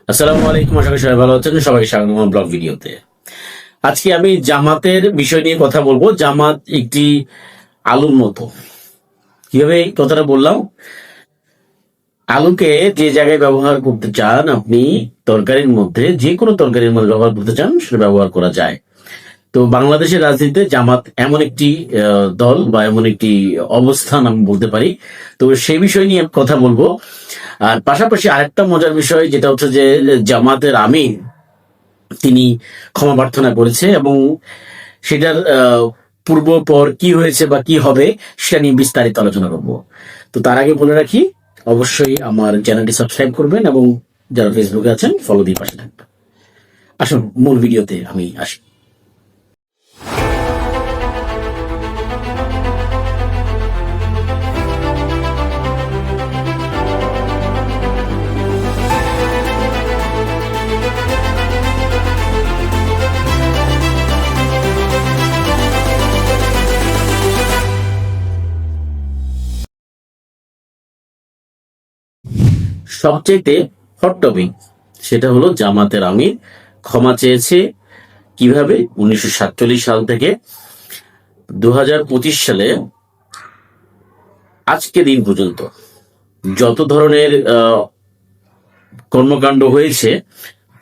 আসসালামু আলাইকুম, আশা করি সবাই ভালো আছেন। সবাইকে স্বাগত আমার ব্লগ ভিডিওতে। আজকে আমি জামাতের বিষয় নিয়ে কথা বলবো। জামাত একটি আলুর মতো। কিভাবে এই কথাটা বললাম? আলুকে যে জায়গায় ব্যবহার করতে চান আপনি, তরকারির মধ্যে, যে কোনো তরকারির মধ্যে ব্যবহার করতে চান, সেটা ব্যবহার করা যায়। তো বাংলাদেশের রাজনীতিতে জামাত এমন একটি দল বা এমন একটি অবস্থান আমি বলতে পারি। তো সেই বিষয় নিয়ে কথা বলবো। আর পাশাপাশি আরেকটা মজার বিষয় যেটা হচ্ছে যে জামাতের আমির তিনি ক্ষমা প্রার্থনা করেছে এবং সেটার পূর্ব পর কি হয়েছে বা কি হবে সেটা নিয়ে বিস্তারিত আলোচনা করব। তো তার আগে বলে রাখি, অবশ্যই আমার চ্যানেলটি সাবস্ক্রাইব করবেন এবং যারা ফেসবুকে আছেন ফলো দিয়ে পাশে থাকবেন। আসুন মূল ভিডিওতে আমি আসি। সবচেয়ে হট টপিক সেটা হলো জামাতের আমির ক্ষমা চেয়েছে কিভাবে 1947 সাল থেকে 2025 সালে আজকে দিন পর্যন্ত যত ধরনের কর্মকাণ্ড হয়েছে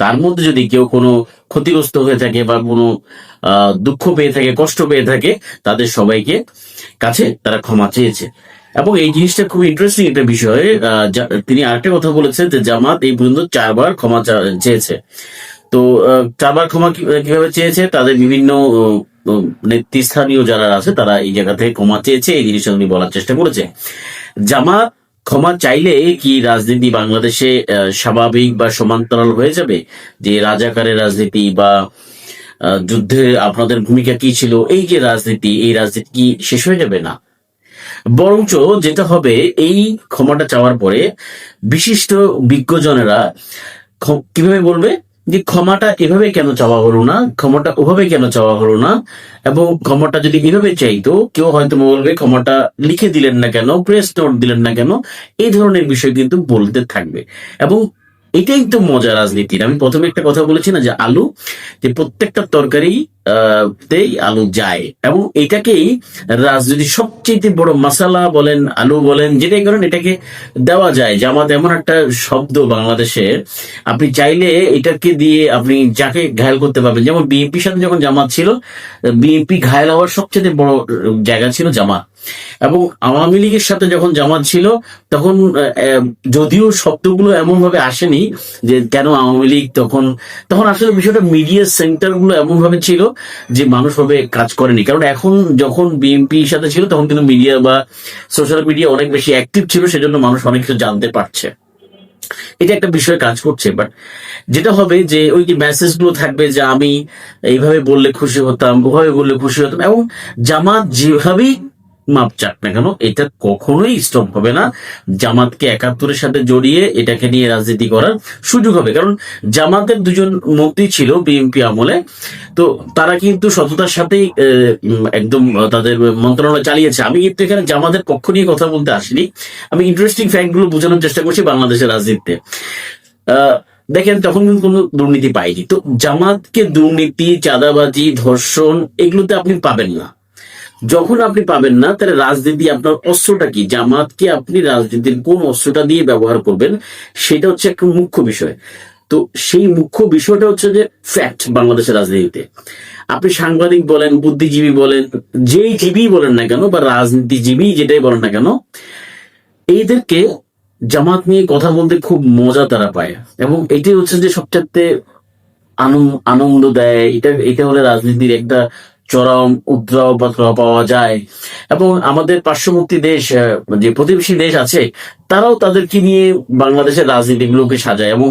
তার মধ্যে যদি কেউ কোনো ক্ষতিগ্রস্ত হয়ে থাকে বা কোনো দুঃখ পেয়ে থাকে, কষ্ট পেয়ে থাকে, তাদের সবাইকে কাছে তারা ক্ষমা চেয়েছে। এবং এই জিনিসটা খুব ইন্টারেস্টিং একটা বিষয়। তিনি আরেকটা কথা বলেছেন যে জামাত এই পর্যন্ত 4বার ক্ষমা চেয়েছে। তো 4বার ক্ষমা কিভাবে চেয়েছে? তাদের বিভিন্ন নেতৃস্থানীয় যারা আছে তারা এই জায়গা থেকে ক্ষমা চেয়েছে, এই জিনিসটা উনি বলার চেষ্টা করেছে। জামাত ক্ষমা চাইলে কি রাজনীতি বাংলাদেশে স্বাভাবিক বা সমান্তরাল হয়ে যাবে? যে রাজাকারের রাজনীতি বা যুদ্ধে আপনাদের ভূমিকা কি ছিল, এই যে রাজনীতি, এই রাজনীতি কি শেষ হয়ে যাবে? না, বরঞ্চ যেটা হবে, এই ক্ষমাটা চাওয়ার পরে বিশিষ্ট বিজ্ঞজনেরা কিভাবে বলবে যে ক্ষমাটা এভাবে কেন চাওয়া হলো না, ক্ষমাটা ওভাবে কেন চাওয়া হলো না, এবং ক্ষমাটা যদি এভাবে চাইতো, কেউ হয়তো বলবে ক্ষমাটা লিখে দিলেন না কেন, প্রেস নোট দিলেন না কেন। এই ধরনের বিষয় কিন্তু বলতে থাকবে। এবং এটাই তো মজা রাজনীতির। আমি প্রথমে একটা কথা বলেছি না, যে আলু, যে প্রত্যেকটা তরকারি তেই আলু যায়, এবং এটাকেই রাজনীতির সবচেয়ে বড় মশালা বলেন, আলু বলেন, যেটাই করেন এটাকে দেওয়া যায়। জামাত এমন একটা শব্দ বাংলাদেশে, আপনি চাইলে এটাকে দিয়ে আপনি যাকে ঘায়ল করতে পারবেন। যেমন বিএনপির সাথে যখন জামাত ছিল, বিএনপি ঘায়ল হওয়ার সবচেয়ে বড় জায়গা ছিল জামাত। এবং আওয়ামী লীগের সাথে যখন জামাত ছিল, তখন যদিও শব্দগুলো এমন ভাবে আসেনি যে কেন আওয়ামী লীগ, তখন তখন আসলে বিষয়টা মিডিয়া সেন্টার গুলো এমন ভাবে ছিল যে মানুষ ভাবে কাজ করেনি। কারণ এখন যখন বিএনপির সাথে ছিল তখন কিন্তু মিডিয়া বা সোশ্যাল মিডিয়া অনেক বেশি অ্যাক্টিভ ছিল, সেজন্য মানুষ অনেক কিছু জানতে পারছে। এটা একটা বিষয় কাজ করছে। বাট যেটা হবে যে ওই যে মেসেজ গুলো থাকবে যে আমি এইভাবে বললে খুশি হতাম, ওভাবে বললে খুশি হতাম, এবং জামাত যেভাবেই মাপ চাক না কেন, এটা কখনোই স্টপ হবে না। জামাতকে 71-এর সাথে জড়িয়ে এটাকে নিয়ে রাজনীতি করার সুযোগ হবে। কারণ জামাতের দুজন মন্ত্রী ছিল বিএনপি আমলে, তো তারা কিন্তু সততার সাথেই একদম তাদের মন্ত্রণালয় চালিয়েছে। আমি কিন্তু এখানে জামাতের পক্ষ নিয়ে কথা বলতে আসিনি, আমি ইন্টারেস্টিং ফ্যাক্ট গুলো বোঝানোর চেষ্টা করছি বাংলাদেশের রাজনীতিতে। দেখেন, তখন কিন্তু কোনো দুর্নীতি পাইনি। তো জামাতকে দুর্নীতি, চাঁদাবাজি, ধর্ষণ এগুলোতে আপনি পাবেন না। যখন আপনি পাবেন না, তাহলে রাজনীতি আপনার অস্ত্রটা কি? জামাতকে আপনি রাজনীতির কোন অস্ত্রটা দিয়ে ব্যবহার করবেন, সেটা হচ্ছে একটা মুখ্য বিষয়। তো সেই মুখ্য বিষয়টা হচ্ছে যে ফ্যাক্ট বাংলাদেশের রাজনীতিতে। আপনি সাংবাদিক বলেন, বুদ্ধিজীবী বলেন, যেই জীবী বলেন না কেন, বা রাজনীতিজীবী যেটাই বলেন না কেন, এইদেরকে জামাত নিয়ে কথা বলতে খুব মজা তারা পায়। এবং এটাই হচ্ছে যে সবচেয়ে আনন্দ দেয়। এটা হলে রাজনীতির একটা চরম উদ্রাও পাওয়া যায়। এবং আমাদের পার্শ্ববর্তী দেশ, যে প্রতিবেশী দেশ আছে, তারাও তাদেরকে নিয়ে বাংলাদেশের রাজনীতিগুলোকে সাজায় এবং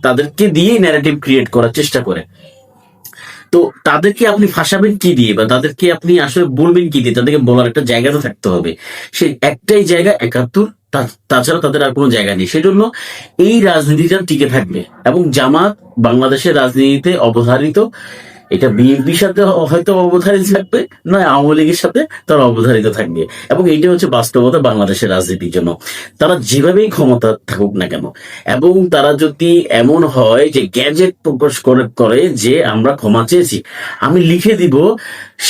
তাদেরকে দিয়েই ন্যারেটিভ ক্রিয়েট করার চেষ্টা করে। তো তাদেরকে আপনি ফাঁসাবেন কি দিয়ে, বা তাদেরকে আপনি আসলে বলবেন কি দিয়ে? তাদেরকে বলার একটা জায়গা তো থাকতে হবে। সেই একটাই জায়গা 71, তাছাড়া তাদের আর কোনো জায়গা নেই। সেজন্য এই রাজনীতিটা টিকে থাকবে। এবং জামাত বাংলাদেশের রাজনীতিতে অবধারিত এটা বিএনপির সাথে হয়তো অবধারিত থাকবে, নয় আওয়ামী লীগের সাথে তারা অবধারিত থাকবে। এবং এইটা হচ্ছে বাস্তবতা বাংলাদেশের রাজনীতির জন্য। তারা যেভাবেই ক্ষমতা থাকুক না কেন, এবং তারা যদি এমন হয় যে গ্যাজেট প্রকাশ করে যে আমরা ক্ষমা চেয়েছি, আমি লিখে দিব,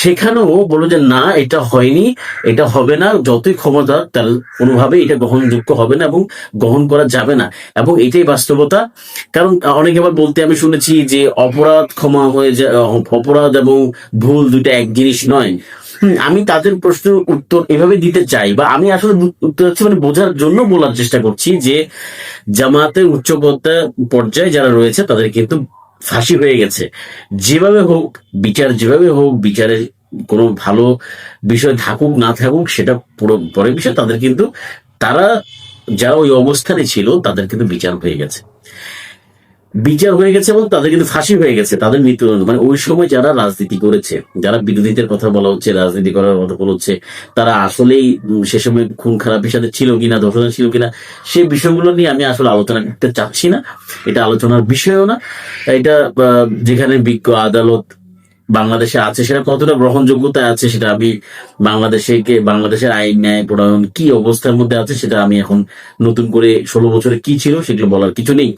সেখানেও বলো যে না এটা হয়নি, এটা হবে না, যতই ক্ষমতা তার কোনোভাবে এটা গ্রহণযোগ্য হবে না এবং গ্রহণ করা যাবে না। এবং এটাই বাস্তবতা। কারণ অনেকে আবার বলতে আমি শুনেছি যে অপরাধ ক্ষমা হয়ে যায়, অপরাধ এবং ভুল দুইটা এক জিনিস নয়। আমি তাদের প্রশ্নের উত্তর এভাবে দিতে চাই, বা আমি আসলে উত্তর হচ্ছে মানে বোঝার জন্য বলার চেষ্টা করছি যে জামাতের উচ্চ পর্যায়ে যারা রয়েছে তাদের কিন্তু ফাঁসি হয়ে গেছে। যেভাবে হোক বিচার, যেভাবে হোক বিচারের কোনো ভালো বিষয় থাকুক না থাকুক সেটা পুরো পরের বিষয়, তাদের কিন্তু তারা যারা ওই অবস্থানে ছিল তাদের কিন্তু বিচার হয়ে গেছে, বিচার হয়ে গেছে এবং তাদের কিন্তু ফাঁসি হয়ে গেছে, তাদের মৃত্যুদণ্ড। মানে ওই সময় যারা রাজনীতি করেছে, যারা বিরোধীদের কথা বলা হচ্ছে, রাজনীতি করার কথা বলা হচ্ছে, তারা আসলেই সে সময় খুন খারাপের সাথে ছিল কিনা, ধর্ষণ ছিল কিনা, সেই বিষয়গুলো নিয়ে আমি আসলে আলোচনা করতে চাচ্ছি না। এটা আলোচনার বিষয়ও না। এটা যেখানে বিজ্ঞ আদালত বাংলাদেশে আছে সেটা কতটা গ্রহণযোগ্যতা আছে সেটা আমি বাংলাদেশের আইন ন্যায় প্রণয়ন কি অবস্থার মধ্যে আছে সেটা আমি এখন নতুন করে 16 বছরে কি ছিল সেগুলো বলার কিছু নেই।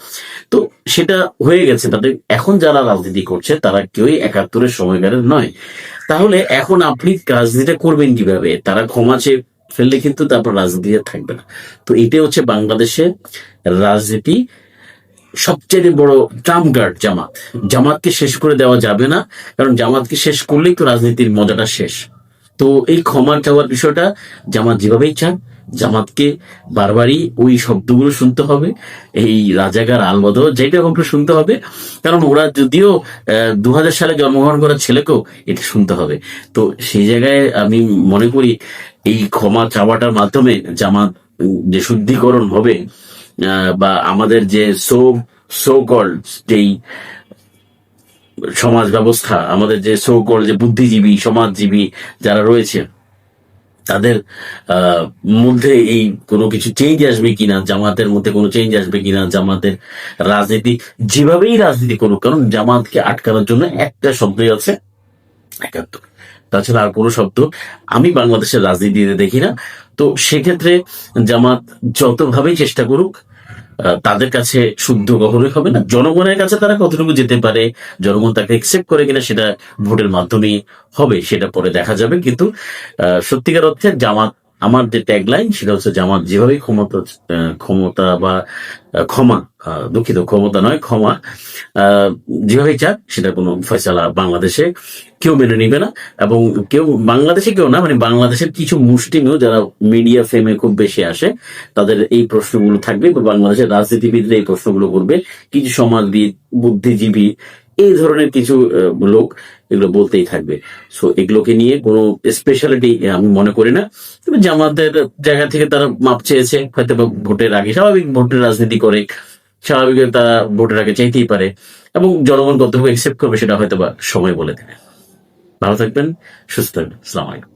তো সেটা হয়ে গেছে তাদের। এখন যারা রাজনীতি করছে তারা কেউই 71-এর সময়কারের নয়। তাহলে এখন আপনি রাজনীতিটা করবেন কিভাবে? তারা ক্ষমা চেয়ে ফেললে কিন্তু তারপর রাজনীতি আর থাকবে না। তো এটাই হচ্ছে বাংলাদেশে রাজনীতি সবচেয়ে বড় ট্রাম্প কার্ড জামাত। জামাতকে শেষ করে দেওয়া যাবে না, কারণ জামাতকে শেষ করলেই তো রাজনীতির মজাটা শেষ। তো এই ক্ষমা চাওয়ার বিষয়টা জামাত যেভাবেই চান, জামাতকে বারবারই ওই শব্দগুলো শুনতে হবে, এই রাজাকার আলবদর যেটা হোক শুনতে হবে। কারণ ওরা যদিও 2000 সালে জন্মগ্রহণ করা ছেলেকেও এটা শুনতে হবে। তো সেই জায়গায় আমি মনে করি এই ক্ষমা চাওয়াটার মাধ্যমে জামাত যে শুদ্ধিকরণ হবে, বা আমাদের যে সো কল্ড যেই সমাজ ব্যবস্থা, আমাদের যে সো কল্ড যে বুদ্ধিজীবী সমাজজীবী যারা রয়েছে, তাদের মধ্যে এই কোনো কিছু চেঞ্জ আসবে কিনা, জামাতের মধ্যে কোনো চেঞ্জ আসবে কিনা, জামাতের রাজনীতি যেভাবেই রাজনীতি করুক, কারণ জামাতকে আটকানোর জন্য একটা শব্দই আছে, 71। তাছাড়া আর কোনো শব্দ আমি বাংলাদেশের রাজনীতিতে দেখি না। তো সেক্ষেত্রে জামাত যতভাবেই চেষ্টা করুক, তাদের কাছে শুদ্ধ কখনোই হবে না। জনগণের কাছে তারা কতটুকু যেতে পারে, জনগণ তাকে একসেপ্ট করে কিনা, সেটা ভোটের মাধ্যমে হবে, সেটা পরে দেখা যাবে। কিন্তু সত্যিকার অর্থে জামাত, আমার যে ট্যাগলাইন সেটা হচ্ছে জামাত যেভাবেই ক্ষমতা বা ক্ষমা, দুঃখিত, ক্ষমতা নয় ক্ষমা, যেভাবেই চাক সেটা কোনো ফয়সালা বাংলাদেশে কেউ মেনে নিবে না। এবং বাংলাদেশে কেউ না, মানে বাংলাদেশের কিছু মুষ্টিমেয় যারা মিডিয়া ফ্রেমে খুব বেশি আসে, তাদের এই প্রশ্নগুলো থাকবে। বাংলাদেশের রাজনীতিবিদরা এই প্রশ্নগুলো করবে, কিছু সমাজবিদ, বুদ্ধিজীবী, এই ধরনের কিছু লোক এগুলো বলতেই থাকবে। সো এগুলোকে নিয়ে কোনো স্পেশালিটি আমি মনে করি না। তবে জামাতের জায়গা থেকে তারা মাপ চেয়েছে, হয়তো ভোটের আগে, স্বাভাবিক ভোটের রাজনীতি করে, স্বাভাবিক তারা ভোটের আগে চাইতেই পারে, এবং জনগণ কতটুকু একসেপ্ট করবে সেটা হয়তো বা সময় বলে দেবে। ভালো থাকবেন, সুস্থ থাকবেন, আসসালামু আলাইকুম।